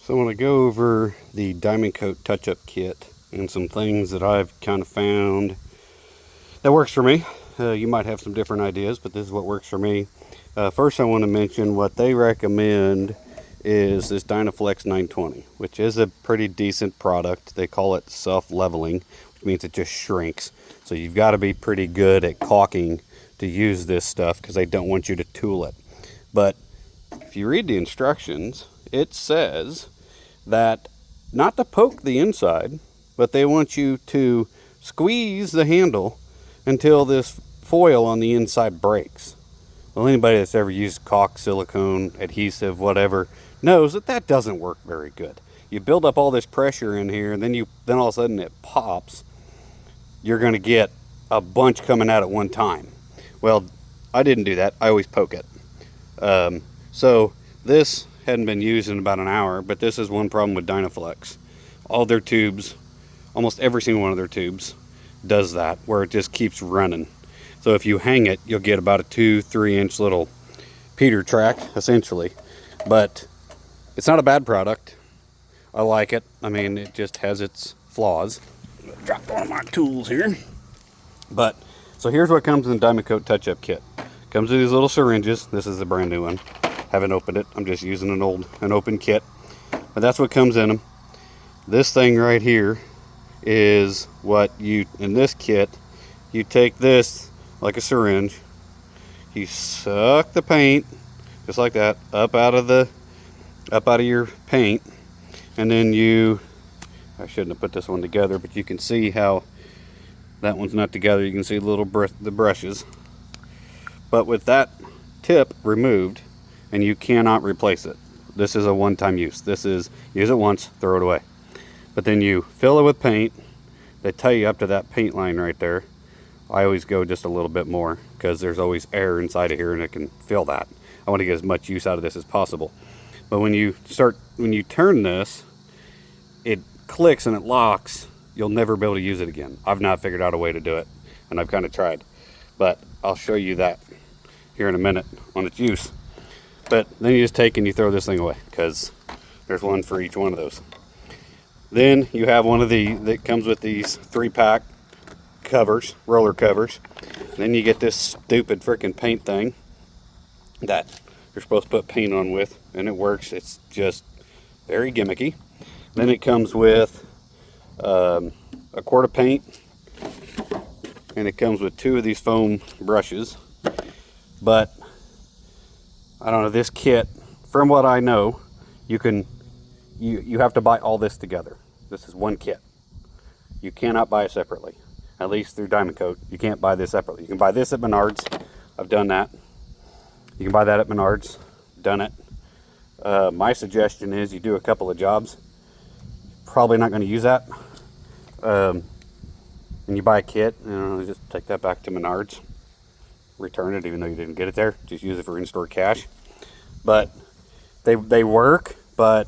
So I want to go over the Diamond Coat touch-up kit and some things that I've kind of found that works for me. You might have some different ideas, but this is what works for me. First, I want to mention what they recommend is this Dynaflex 920, which is a pretty decent product. They call it self-leveling, which means it just shrinks. So you've got to be pretty good at caulking to use this stuff because they don't want you to tool it. But if you read the instructions, it says that not to poke the inside, but they want you to squeeze the handle until this foil on the inside breaks. Well, anybody that's ever used caulk, silicone, adhesive, whatever, knows that that doesn't work very good. You build up all this pressure in here, and then all of a sudden it pops. You're going to get a bunch coming out at one time. Well, I didn't do that. I always poke it. So this hadn't been used in about an hour, but this is one problem with Dynaflex. All their tubes, almost every single one of their tubes, does that, where it just keeps running. So if you hang it, you'll get about a 2-3 inch little Peter track, essentially. But it's not a bad product. I like it. I mean, it just has its flaws. I'm gonna drop one of my tools here. But, so here's what comes in the Diamond Coat touch-up kit. Comes with these little syringes. This is a brand new one. Haven't opened it. I'm just using an open kit. But that's what comes in them. This thing right here is what in this kit, you take this like a syringe, you suck the paint just like that up out of your paint, and then I shouldn't have put this one together, but you can see how that one's not together. You can see the brushes, but with that tip removed, and you cannot replace it. This is a one-time use. This is use it once, throw it away. But then you fill it with paint. They tell you up to that paint line right there. I always go just a little bit more because there's always air inside of here and it can fill that. I want to get as much use out of this as possible. But when you turn this, it clicks and it locks. You'll never be able to use it again. I've not figured out a way to do it, and I've kind of tried. But I'll show you that here in a minute on its use. But then you just take and you throw this thing away because there's one for each one of those. Then you have one of that comes with these 3-pack covers, roller covers. Then you get this stupid freaking paint thing that you're supposed to put paint on with, and it works. It's just very gimmicky. Then it comes with a quart of paint, and it comes with 2 of these foam brushes. But I don't know, this kit, from what I know, you have to buy all this together. This is one kit. You cannot buy it separately. At least through Diamond Coat, you can't buy this separately. You can buy this at Menards. I've done that. You can buy that at Menards. Done it. My suggestion is you do a couple of jobs. Probably not going to use that. When you buy a kit, just take that back to Menards. Return it even though you didn't get it there. Just use it for in-store cash. But they work, but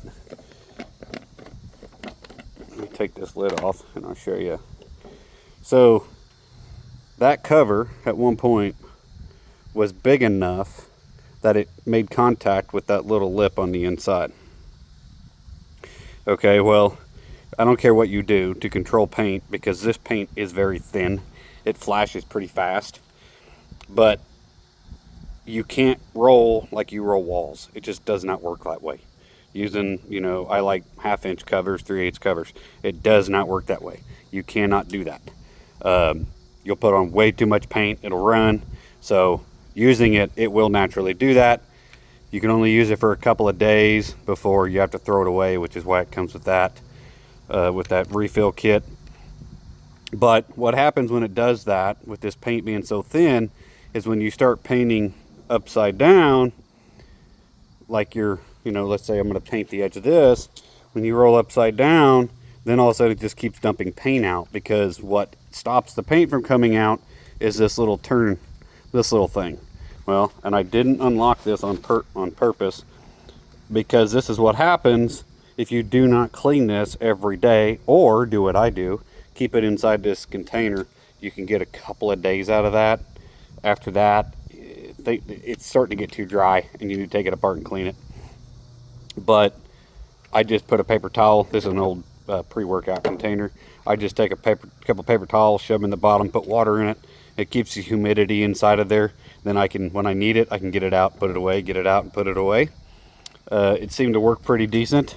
let me take this lid off and I'll show you. So that cover at one point was big enough that it made contact with that little lip on the inside. Okay, well, I don't care what you do to control paint because this paint is very thin. It flashes pretty fast. But you can't roll like you roll walls. It just does not work that way. Using, I like 1/2 inch covers, 3/8 covers. It does not work that way. You cannot do that. You'll put on way too much paint. It'll run. So using it, it will naturally do that. You can only use it for a couple of days before you have to throw it away, which is why it comes with that refill kit. But what happens when it does that, with this paint being so thin, is when you start painting upside down, like let's say I'm going to paint the edge of this. When you roll upside down, then all of a sudden it just keeps dumping paint out, because what stops the paint from coming out is this little thing. Well, and I didn't unlock this on purpose, because this is what happens if you do not clean this every day, or do what I do, keep it inside this container. You can get a couple of days out of that. After that, it's starting to get too dry and you need to take it apart and clean it. But I just put a paper towel. This is an old pre-workout container. I just take a couple paper towels, shove them in the bottom, put water in it. It keeps the humidity inside of there. Then I can, when I need it, I can get it out, put it away, get it out, and put it away. It seemed to work pretty decent,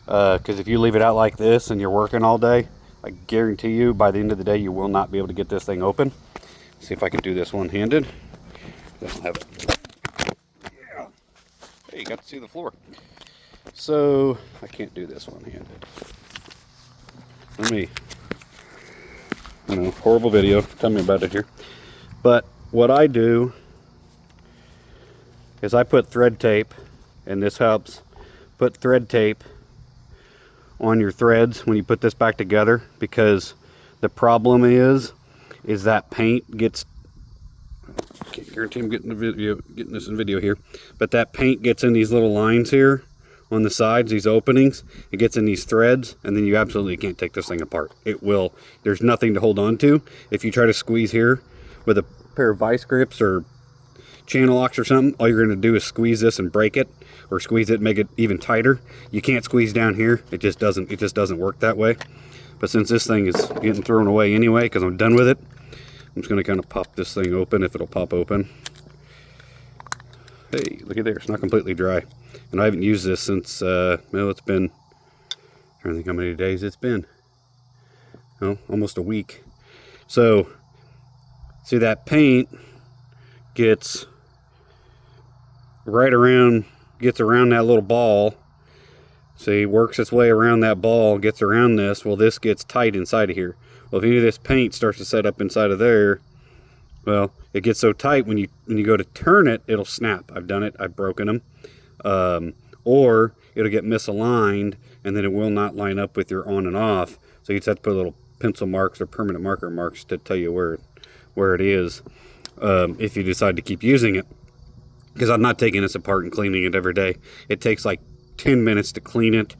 because if you leave it out like this and you're working all day, I guarantee you by the end of the day you will not be able to get this thing open. See if I can do this one-handed. I don't have it. Yeah. Hey, you got to see the floor. So I can't do this one-handed. Let me, horrible video. Tell me about it here. But what I do is I put thread tape, and this helps. Put thread tape on your threads when you put this back together, because the problem is that paint gets, I can't guarantee I'm getting this in video here, but that paint gets in these little lines here on the sides, these openings. It gets in these threads, and then you absolutely can't take this thing apart. It will, there's nothing to hold on to. If you try to squeeze here with a pair of vice grips or channel locks or something, all you're going to do is squeeze this and break it, or squeeze it and make it even tighter. You can't squeeze down here. It just doesn't work that way. But since this thing is getting thrown away anyway, because I'm done with it, I'm just going to kind of pop this thing open, if it'll pop open. Hey, look at there, it's not completely dry. And I haven't used this since, well, it's been, I don't think how many days it's been. Oh, almost a week. So, see, that paint gets gets around that little ball. See, works its way around that ball, gets around this. Well, this gets tight inside of here. Well, if any of this paint starts to set up inside of there, well, it gets so tight when you go to turn it, it'll snap. I've done it. I've broken them. Or it'll get misaligned, and then it will not line up with your on and off. So you just have to put little pencil marks or permanent marker marks to tell you where it is, if you decide to keep using it. Because I'm not taking this apart and cleaning it every day. It takes like 10 minutes to clean it,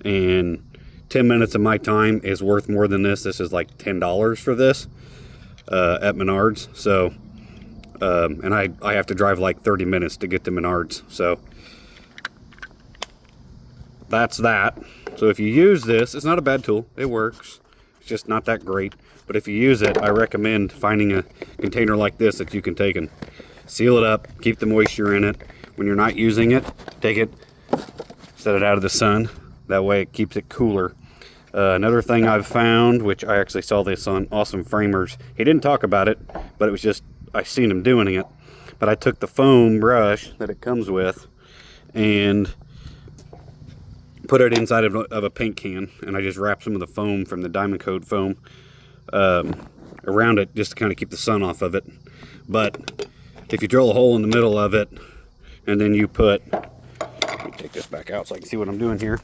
and 10 minutes of my time is worth more than this. This is like $10 for this at Menards. So, and I have to drive like 30 minutes to get to Menards. So that's that. So if you use this, it's not a bad tool. It works. It's just not that great. But if you use it, I recommend finding a container like this that you can take and seal it up, keep the moisture in it. When you're not using it, take it, set it out of the sun. That way it keeps it cooler. Another thing I've found, which I actually saw this on Awesome Framers. He didn't talk about it, but it was just, I seen him doing it. But I took the foam brush that it comes with and put it inside of a paint can, and I just wrapped some of the foam from the Diamond Coat foam around it, just to kind of keep the sun off of it. But if you drill a hole in the middle of it, and then you put, let me take this back out so I can see what I'm doing here.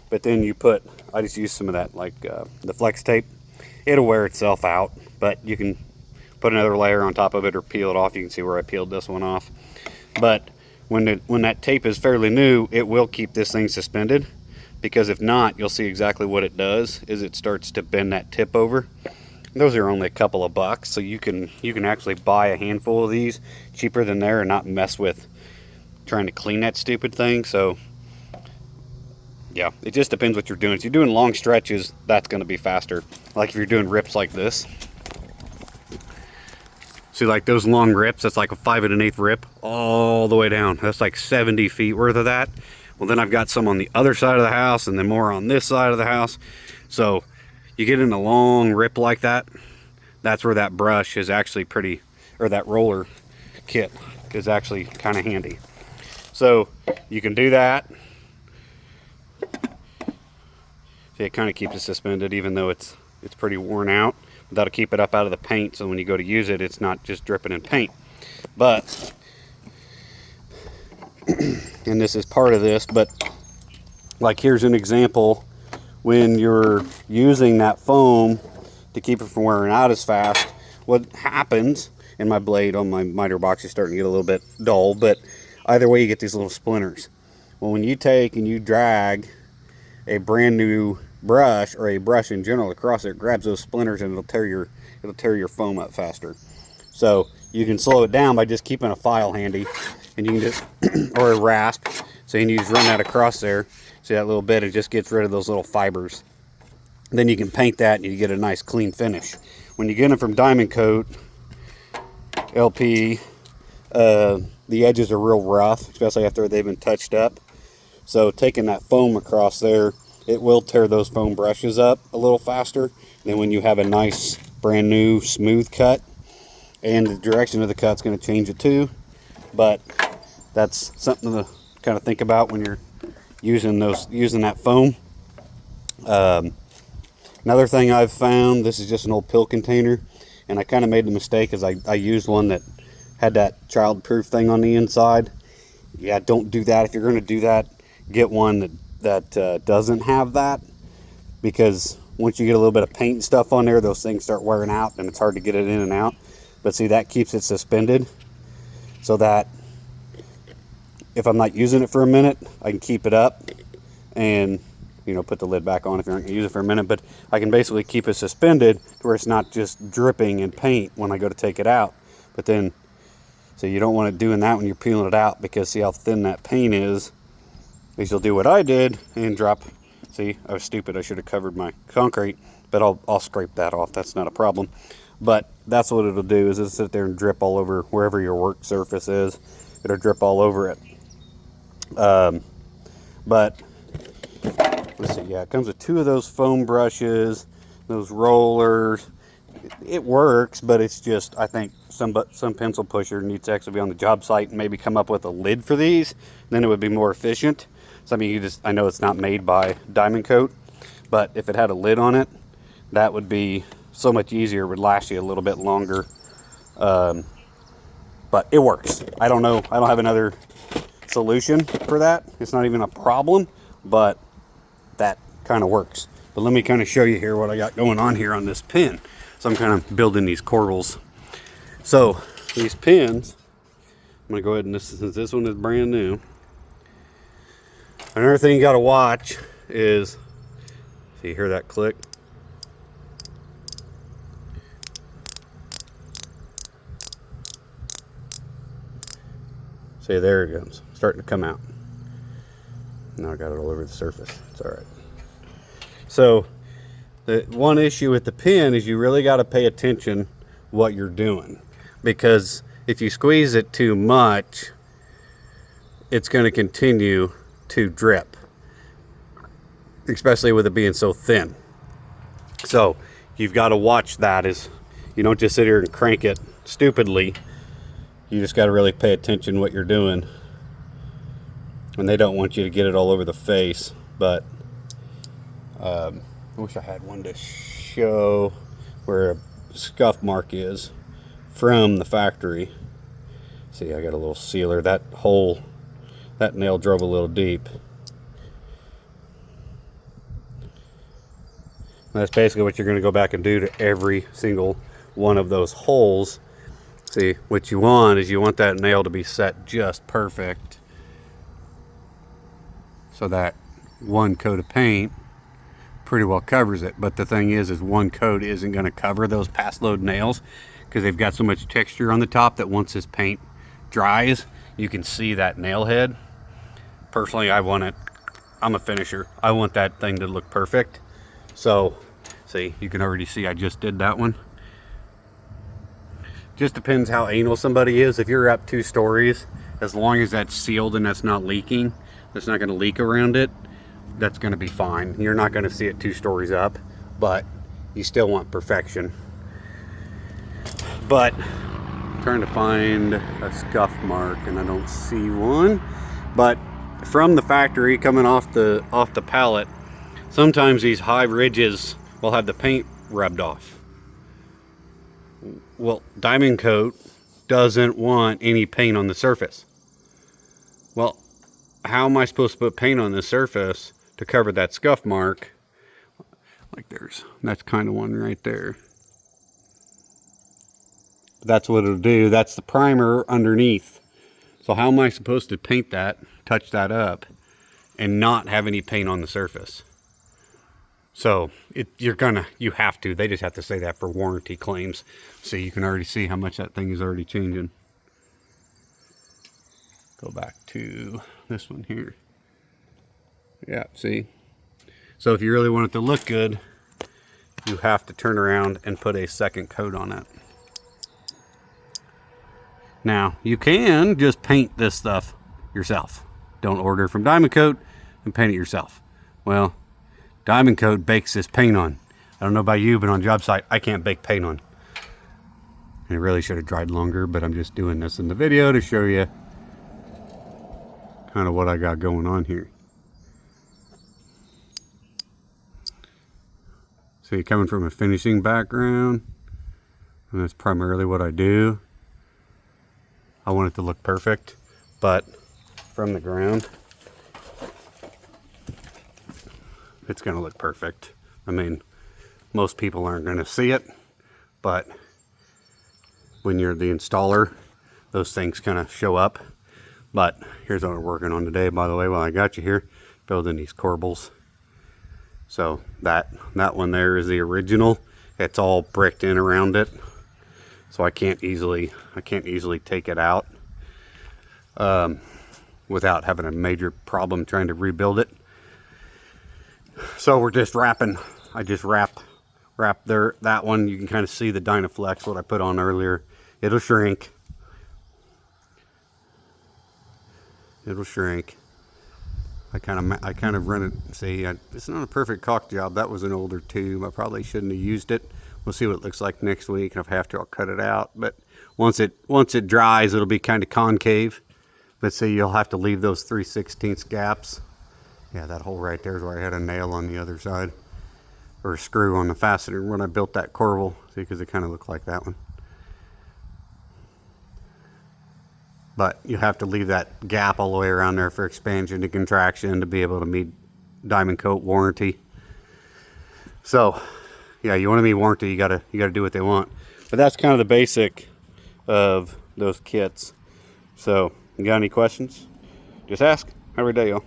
But then you put, I just use some of that, like the flex tape. It'll wear itself out, but you can put another layer on top of it or peel it off. You can see where I peeled this one off. But when that tape is fairly new, it will keep this thing suspended, because if not, you'll see exactly what it does is it starts to bend that tip over. Those are only a couple of bucks, so you can actually buy a handful of these cheaper than there and not mess with trying to clean that stupid thing. So yeah, it just depends what you're doing. If you're doing long stretches, that's going to be faster. Like if you're doing rips like this, see, like those long rips, that's like a 5 1/8 rip all the way down. That's like 70 feet worth of that. Well, then I've got some on the other side of the house, and then more on this side of the house. So you get in a long rip like that, that's where that brush is actually pretty, or that roller kit is actually kind of handy. So you can do that. See, it kind of keeps it suspended even though it's pretty worn out. That'll keep it up out of the paint, so when you go to use it, it's not just dripping in paint. But, and this is part of this, but like here's an example. When you're using that foam to keep it from wearing out as fast, what happens, and my blade on my miter box is starting to get a little bit dull, but either way you get these little splinters. Well, when you take and you drag a brand new brush, or a brush in general, across it, grabs those splinters and it'll tear your foam up faster. So you can slow it down by just keeping a file handy, and you can just or a rasp, So you just run that across there. See that little bit? It just gets rid of those little fibers. Then you can paint that and you get a nice clean finish. When you get them from Diamond Coat LP, the edges are real rough, especially after they've been touched up. So taking that foam across there, it will tear those foam brushes up a little faster than when you have a nice brand new smooth cut. And the direction of the cut's going to change it too. But that's something to kind of think about when you're using that foam. Another thing I've found, this is just an old pill container, and I kind of made the mistake as I used one that had that child-proof thing on the inside. Yeah, don't do that. If you're going to do that, get one that doesn't have that, because once you get a little bit of paint and stuff on there, those things start wearing out and it's hard to get it in and out. But see, that keeps it suspended so that if I'm not using it for a minute, I can keep it up and, you know, put the lid back on if you're not going to use it for a minute. But I can basically keep it suspended to where it's not just dripping in paint when I go to take it out. But then, so you don't want it doing that when you're peeling it out, because see how thin that paint is. At least you'll do what I did and drop. See, I was stupid. I should have covered my concrete, but I'll scrape that off. That's not a problem. But that's what it'll do, is it'll sit there and drip all over wherever your work surface is. It'll drip all over it. But let's see, yeah, it comes with 2 of those foam brushes, those rollers. It works, but it's just, I think some pencil pusher needs to actually be on the job site and maybe come up with a lid for these. Then it would be more efficient. So I mean, I know it's not made by Diamond Coat, but if it had a lid on it, that would be so much easier. It would last you a little bit longer. But it works. I don't know. I don't have another solution for that. It's not even a problem, but that kind of works. But let me kind of show you here what I got going on here on this pin. So I'm kind of building these corbels. So these pins, I'm gonna go ahead and since this one is brand new. Another thing you got to watch is, see, you hear that click? See, there it goes, starting to come out. Now I got it all over the surface. It's all right. So the one issue with the pin is you really got to pay attention what you're doing, because if you squeeze it too much, it's going to continue to drip, especially with it being so thin. So you've got to watch that. Is you don't just sit here and crank it stupidly. You just got to really pay attention what you're doing. And they don't want you to get it all over the face. But I wish I had one to show where a scuff mark is from the factory. See, I got a little sealer. That nail drove a little deep. That's basically what you're going to go back and do to every single one of those holes. See, what you want is you want that nail to be set just perfect, so that one coat of paint pretty well covers it. But the thing is one coat isn't going to cover those pass load nails, because they've got so much texture on the top that once this paint dries, you can see that nail head. Personally, I'm a finisher. I want that thing to look perfect. So, see, you can already see I just did that one. Just depends how anal somebody is. If you're up 2 stories, as long as that's sealed and that's not leaking, that's not going to leak around it, that's going to be fine. You're not going to see it 2 stories up, but you still want perfection. But I'm trying to find a scuff mark and I don't see one. But from the factory, coming off the pallet, sometimes these high ridges will have the paint rubbed off. Well, Diamond Coat doesn't want any paint on the surface. Well, how am I supposed to put paint on the surface to cover that scuff mark? Like that's kind of one right there. That's what it'll do. That's the primer underneath. So how am I supposed to paint that, touch that up, and not have any paint on the surface? So you have to. They just have to say that for warranty claims. So you can already see how much that thing is already changing. Go back to this one here. Yeah, see? So if you really want it to look good, you have to turn around and put a second coat on it. Now, you can just paint this stuff yourself. Don't order from Diamond Coat and paint it yourself. Well, Diamond Coat bakes this paint on. I don't know about you, but on job site, I can't bake paint on. And it really should have dried longer, but I'm just doing this in the video to show you kind of what I got going on here. So you're coming from a finishing background, and that's primarily what I do. I want it to look perfect, but from the ground, it's going to look perfect. I mean, most people aren't going to see it, but when you're the installer, those things kind of show up. But here's what we're working on today, by the way, while I got you here, building these corbels. So that one there is the original. It's all bricked in around it, so I can't easily take it out without having a major problem trying to rebuild it. So we're just wrapping. I just wrap there. That one, you can kind of see the Dynaflex, what I put on earlier. It'll shrink. It'll shrink. I kind of run it. See, it's not a perfect caulk job. That was an older tube. I probably shouldn't have used it. We'll see what it looks like next week. If I have to, I'll cut it out. But once it dries, it'll be kind of concave. Let's see, you'll have to leave those 3/16 gaps. Yeah, that hole right there is where I had a nail on the other side, or a screw on the fastener when I built that corbel. See, because it kind of looked like that one. But you have to leave that gap all the way around there for expansion and contraction to be able to meet Diamond Coat warranty. So, yeah, you want to meet warranty, you gotta do what they want. But that's kind of the basic of those kits. So, you got any questions? Just ask. Have a good day, y'all.